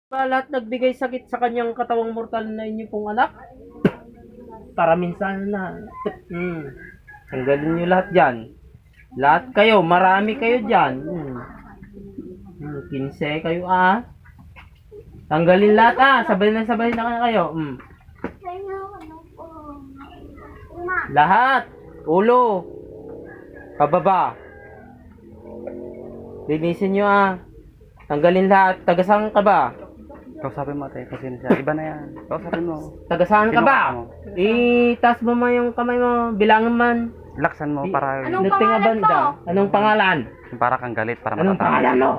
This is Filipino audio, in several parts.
Ba lahat nagbigay sakit sa kanyang katawang mortal na inyo pong anak? Para minsan na. Tanggalin nyo lahat dyan. Lahat kayo, marami kayo dyan. 15 kayo Tanggalin lahat sabay na kayo. Lahat. Ulo. Pababa. Linisin nyo Tanggalin lahat. Tagasang ka ba? Kausapin mo tayo kasi siya. Iba na yan. Kausapin mo. Tagasaan ka ba? Sino mo? Itaas mo yung kamay mo. Bilangan man. Laksan mo para Anong Nuting pangalan banda. mo? Anong pangalan? para kang galit para Anong pangalan mo?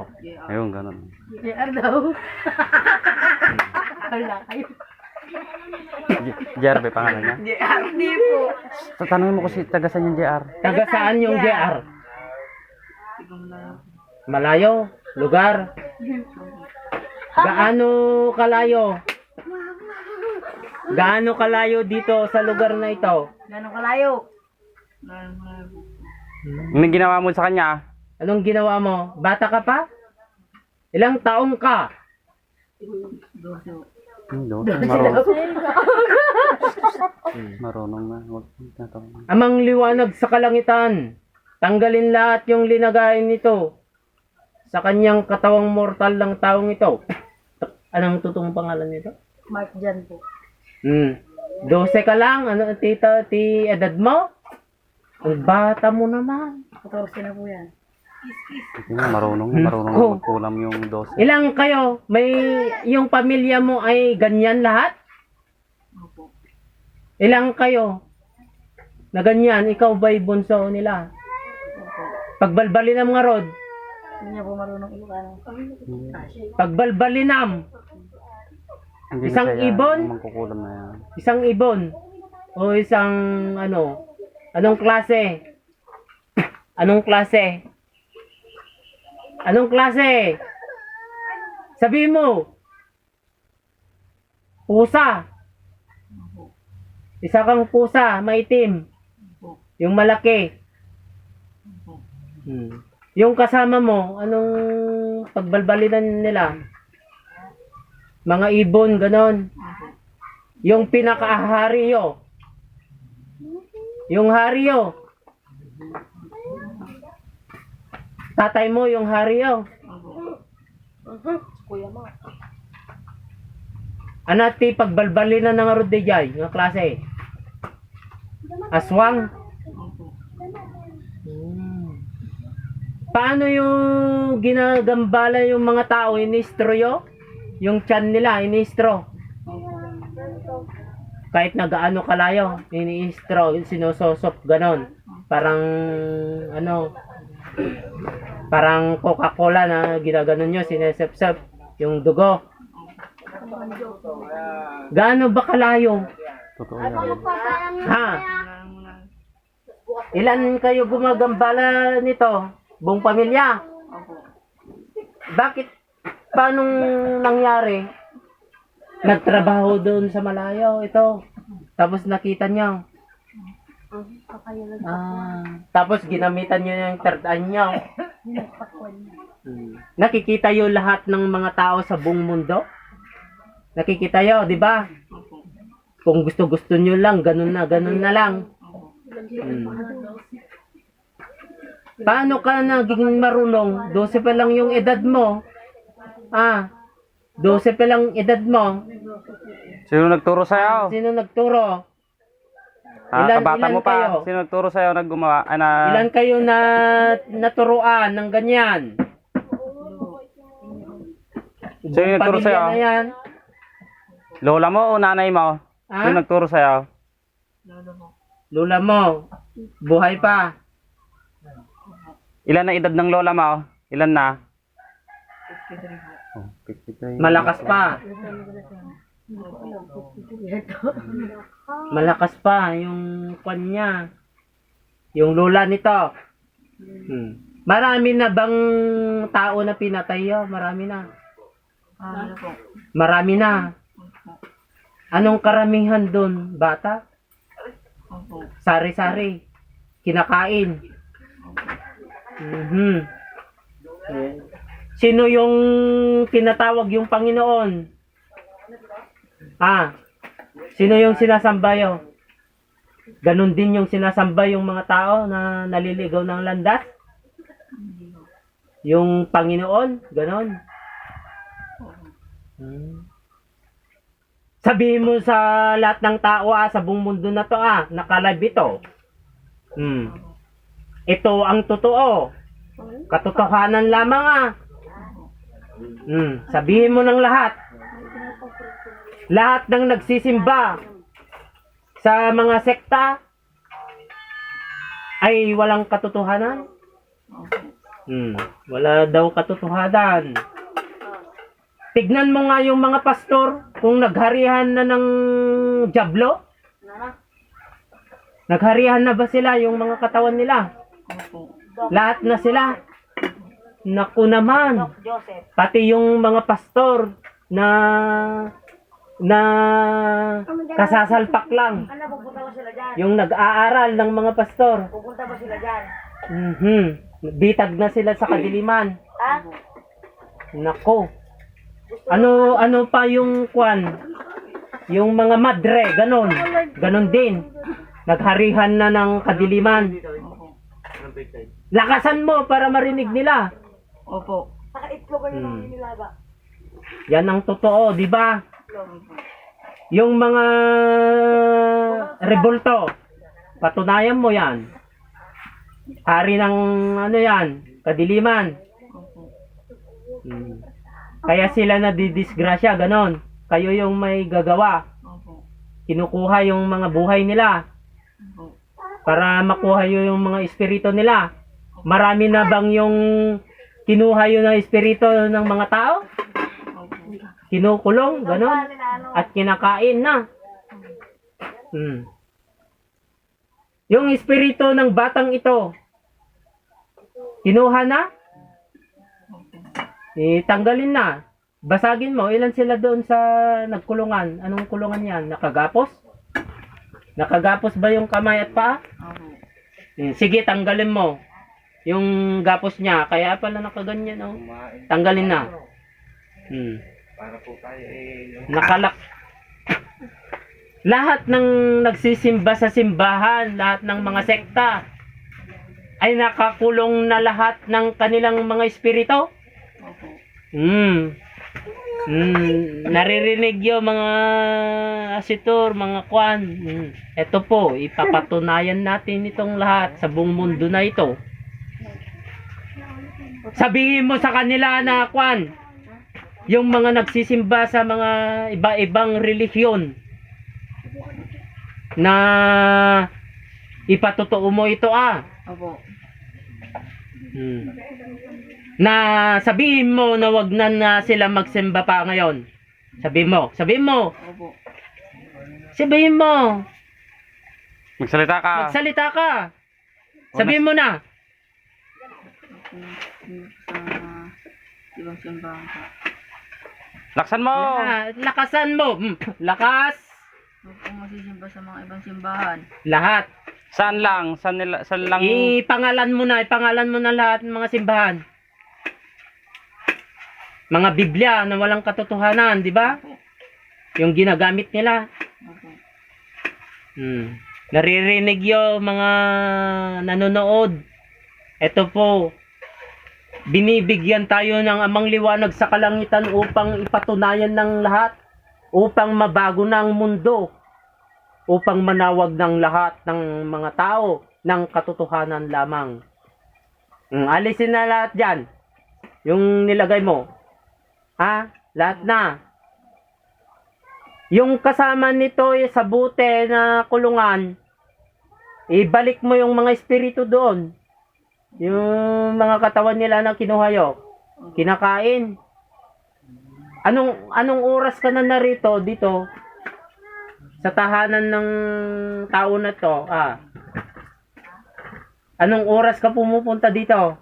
Ayun, ganun. JR daw. Wala kayo. JR ba yung pangalan niya? JR, di po. Tatanungin mo kasi tagasan yung JR. Tagasaan yung JR? Malayo? Lugar? Gaano kalayo? Gaano kalayo dito sa lugar na ito? Gano'ng kalayo? Anong ginawa mo sa kanya? Anong ginawa mo? Bata ka pa? Ilang taong ka? Marunong na. Huwag natanong. Amang liwanag sa kalangitan. Tanggalin lahat yung linagayin nito sa kanyang katawang mortal ng taong ito. Anong totoong pangalan nito? Mark Jan po. 12 ka lang? Ano, edad mo? Ang bata mo naman. 14 na po yan. Marunong Oh. magkulam yung 12. Ilang kayo? Yung pamilya mo ay ganyan lahat? Ilang kayo? Na ganyan, ikaw ba'y bunso nila? Pagbalbalin ng mga rod, Hindi niya po marunong Ilocano. pagbalbalinam, Hindi na Isang siya yan, ibon? yung mangkukulam na yan. isang ibon, o isang anong klase? Anong klase? Anong klase? Sabihin mo. Pusa. Isa kang pusa, maitim. Yung malaki. Yung kasama mo, anong pagbalbalinan nila? Mga ibon, ganon. Yung pinaka-haryo. Yung haryo. Tatay mo yung haryo. Kuya mo. Anati pagbalbalinan ng rodejay, ng klase. Aswang. Paano yung ginagambala yung mga tao, inistroyo? Yung tiyan nila, inistro. Kahit nagaano kalayo, iniistro, sinusosop, ganon. Parang, parang Coca-Cola na ginaganon nyo, sinesep-sep, yung dugo. Gaano ba kalayo? Totoo yan. Ha? Ilan kayo gumagambala nito? Buong pamilya? Bakit? Paanong nangyari? Nagtrabaho doon sa malayo ito. Tapos nakita niyo. Tapos ginamitan niyo yung third eye niyo. Nakikita yo lahat ng mga tao sa buong mundo? Nakikita yo, di ba? Kung gusto niyo lang, ganun na lang. Paano ka naging marunong? 12 pa lang yung edad mo. 12 pa lang edad mo. Sino nagturo sa'yo? Sino nagturo? Kabata mo pa. kayo? Sino nagturo sa'yo naggumawa? Ilan kayo na naturuan ng ganyan? Sino nagturo Pamilya sa'yo? na yan. Lola mo o nanay mo? Sino nagturo sa'yo? Lola mo. Buhay pa. Ilan na edad ng lola mo? Ilan na? Oh, 53. Malakas pa. Malakas pa yung kanya. Yung lola nito. Marami na bang tao na pinatay yun? Marami na. Marami na. Anong karamihan doon? Bata? Sari-sari. Kinakain. Sino yung tinatawag yung Panginoon? Sino yung sinasamba yun? Ganon din yung sinasamba yung mga tao na naliligaw ng landas? Yung Panginoon? Ganon. Sabihin mo sa lahat ng tao sa buong mundo na to nakalive ito. Ito ang totoo. Katotohanan lamang sabihin mo ng lahat. Lahat ng nagsisimba sa mga sekta ay walang katotohanan. Wala daw katotohanan. Tignan mo nga yung mga pastor kung nagharihan na ng jablo. Nagharihan na ba sila yung mga katawan nila? Lahat na sila. Naku naman. Pati yung mga pastor na kasasalpak lang. Pupunta ba sila dyan? Yung nag-aaral ng mga pastor. Pupunta ba sila dyan? Bitag na sila sa kadiliman. Nako. Ano pa yung kwan? Yung mga madre, ganon. Ganon din. Nagharihan na ng kadiliman. Lakasan mo para marinig nila. Opo. Saka-itlog kayo ng nilaga. Yan ang totoo, di ba? Yung mga rebulto, patunayan mo yan. Hari ng yan, kadiliman. Kaya sila na didisgrasya, ganon. Kayo yung may gagawa. Kinukuha yung mga buhay nila. Para makuha yung mga espiritu nila. Marami na bang yung kinuha yun ng espiritu ng mga tao? Kinukulong, ganon. At kinakain na. Yung espiritu ng batang ito, kinuha na? Tanggalin na. Basagin mo. Ilan sila doon sa nagkulungan? Anong kulungan yan? Nakagapos? Nakagapos ba yung kamay at paa? Sige, tanggalin mo. Yung gapos niya. Kaya pala nakaganyan. Tanggalin na. Para po tayo Nakalak. Lahat ng nagsisimba sa simbahan, lahat ng mga sekta, ay nakakulong na lahat ng kanilang mga espiritu. Naririnig yung mga asitor, mga kwan. Ito po, ipapatunayan natin itong lahat sa buong mundo na ito. Sabihin mo sa kanila na kwan, yung mga nagsisimba sa mga iba-ibang relihiyon na ipatotoo mo ito Opo. Na sabihin mo na wag na sila magsimba pa ngayon. Sabihin mo. Opo. Sabihin mo. Magsalita ka. Magsalita ka. Sabihin mo na. Sa ibang simbahan po. Laksan mo. Lakasan mo. Lakas. Huwag pong masisimba sa mga ibang simbahan. Lahat. Saan lang? Saan lang? Ipangalan mo na lahat ng mga simbahan. Mga Biblia na walang katotohanan, di ba? Yung ginagamit nila. Naririnig yung mga nanonood. Ito po, binibigyan tayo ng amang liwanag sa kalangitan upang ipatunayan ng lahat, upang mabago ng mundo, upang manawag ng lahat ng mga tao ng katotohanan lamang. Alisin na lahat dyan. Yung nilagay mo. Lahat na. Yung kasama nito sa bute na kulungan, ibalik mo yung mga espiritu doon. Yung mga katawan nila na kinuhayo, kinakain. Anong oras ka na narito dito sa tahanan ng tao na to? Anong oras ka pumupunta dito?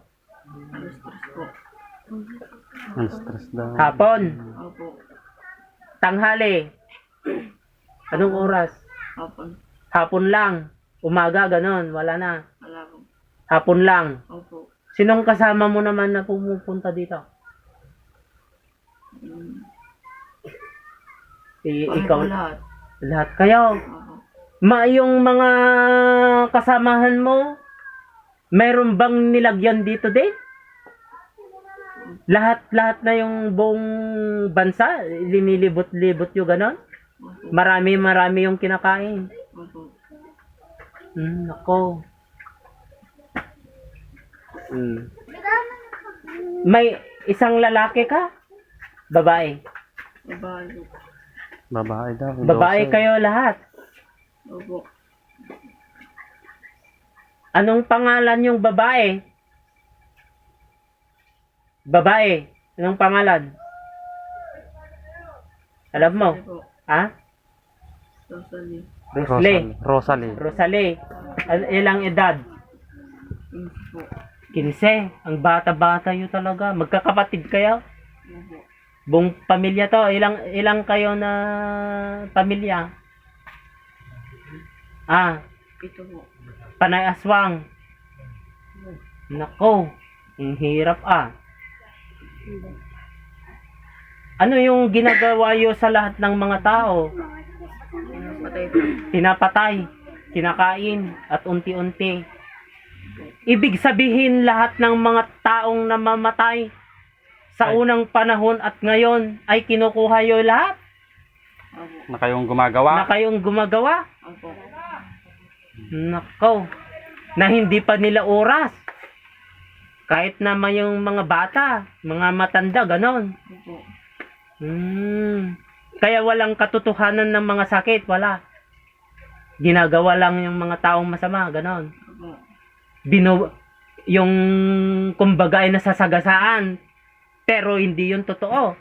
Stress daw. Hapon? Opo. Tanghali? Anong oras? Opo. Hapon lang. Umaga, ganon. Wala na. Wala po. Hapon lang. Opo. Sinong kasama mo naman na pumupunta dito? Kami Ikaw, po lahat. lahat kayo. Opo. Yung mga kasamahan mo, meron bang nilagyan dito din? Lahat na yung buong bansa, linilibot-libot yung ganon? Opo. Marami yung kinakain. Opo. Ako. May isang lalaki ka? Babae. Babae po. Babae daw. Babae 12. kayo lahat. Opo. Anong pangalan yung babae? Babae. Anong pangalan? Alam mo? Rosalie po. Ha? Rosalie. Rosalie. Rosalie. Ilang edad? 15 po. 15. Ang bata-bata yun talaga. Magkakapatid kayo? Opo. Buong pamilya to. Ilang kayo na pamilya? Ito po. Panay aswang. Nako. Ang hirap Ano yung ginagawa yo sa lahat ng mga tao? Patay po. Pinapatay, kinakain, at unti-unti. Ibig sabihin lahat ng mga taong namamatay sa unang panahon at ngayon ay kinukuha yo lahat Opo. Na kayong gumagawa. na kayong gumagawa. Opo. Nako, na hindi pa nila oras. Kahit naman yung mga bata, mga matanda, ganon. Opo. Kaya walang katotohanan ng mga sakit, wala. Ginagawa lang yung mga taong masama, ganon. Opo. Yung kumbaga ay nasasagasaan, pero hindi yun totoo.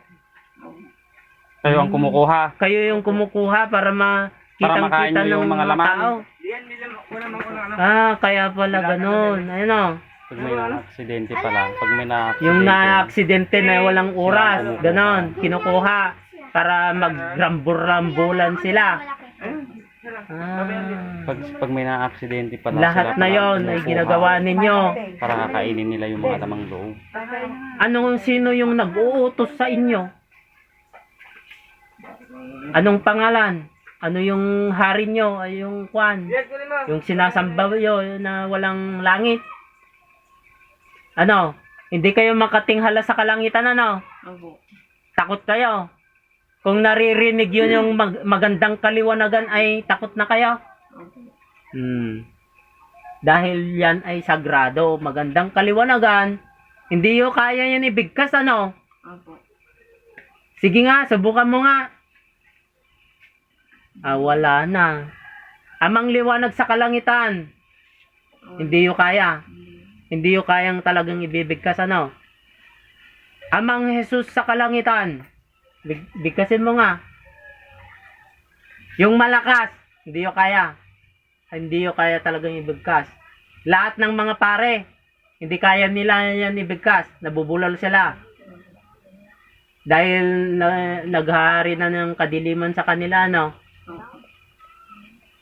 Kayo ang kumukuha. Kayo yung kumukuha para Para makain makitang-kita nyo yung ng mga laman. tao. Kaya pala ganon. Ayun o. Pag may na-aksidente pala. Pag may na-aksidente. Yung na-aksidente na walang oras, ganon, kinukuha para mag-rambur-rambulan sila. Pag may na-aksidente pala. Lahat sila na pala yon ay kinukuha ginagawa ninyo. Para kakainin nila yung mga tamang loob. Sino yung nag-uutos sa inyo? Anong pangalan? Ano yung hari nyo? Ay yung kwan? Yung sinasamba nyo na walang langit? Hindi kayo makatinghala sa kalangitan, Opo. Takot kayo. Kung naririnig yun yung magandang kaliwanagan ay takot na kayo. Opo. Dahil yan ay sagrado, magandang kaliwanagan, hindi yo kaya yan ibigkas, Opo. Sige nga, subukan mo nga. Wala na. Amang liwanag sa kalangitan, hindi yo kaya. Hindi yo kayang talagang ibibigkas, Amang Jesus sa kalangitan, bigkasin mo nga. Yung malakas, hindi yo kaya. Hindi yo kaya talagang ibigkas. Lahat ng mga pare, hindi kaya nila yan ibigkas. Nabubulol sila. Dahil naghahari na ng kadiliman sa kanila,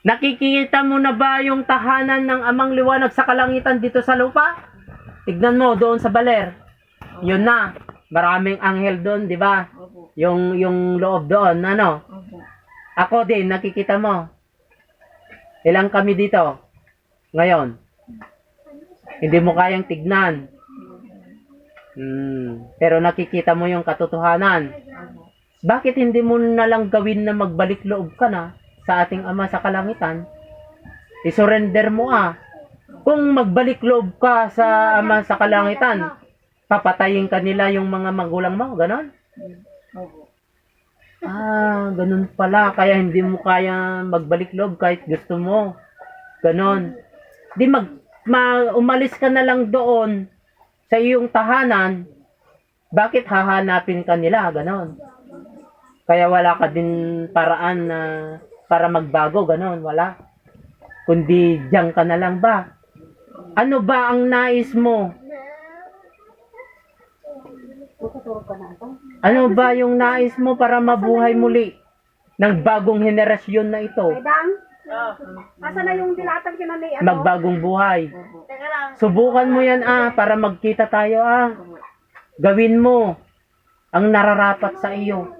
Nakikita mo na ba yung tahanan ng amang liwanag sa kalangitan dito sa lupa? Tignan mo doon sa baler. Yun na. Maraming anghel doon, di ba? Opo. Yung loob doon, Opo. Ako din, nakikita mo. Ilang kami dito? Ngayon. Hindi mo kayang tignan. Pero nakikita mo yung katotohanan. Opo. Bakit hindi mo na lang gawin na magbalik loob ka na sa ating Ama sa kalangitan? I-surrender mo Kung magbalik loob ka sa Ama sa kalangitan, papatayin ka nila yung mga magulang mo, ganon? Opo. Ganun pala. Kaya hindi mo kaya magbalik loob kahit gusto mo. Ganon. Di umalis ka na lang doon sa iyong tahanan. Bakit hahanapin ka nila? Ganon. Kaya wala ka din paraan na para magbago. Ganon. Wala. Kundi diyan ka na lang ba? Ano ba ang nais mo? Ano ba yung nais mo para mabuhay muli ng bagong henerasyon na ito? Asa na yung dilatang kinani? Magbagong buhay. Opo. Teka lang. Subukan mo yan para magkita tayo Gawin mo. ang nararapat sa iyo.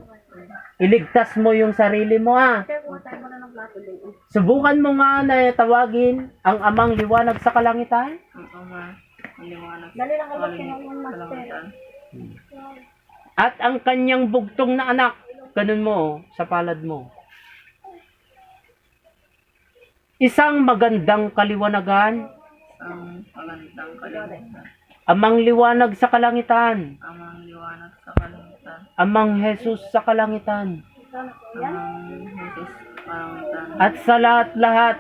Iligtas mo yung sarili mo, ha. Kaya kung tayo mo na ng plato din. Subukan mo nga na tawagin ang amang liwanag sa kalangitan. Ang ama, ang liwanag. Dali lang alok Kalangitan. yung master. Kalangitan. At ang kanyang bugtong na anak, ganun mo, sa palad mo. Isang magandang kaliwanagan, Ang magandang kalangitan. amang liwanag sa kalangitan, Amang liwanag sa kalangitan. amang Jesus sa kalangitan, Amang Jesus kalangitan. at sa lahat-lahat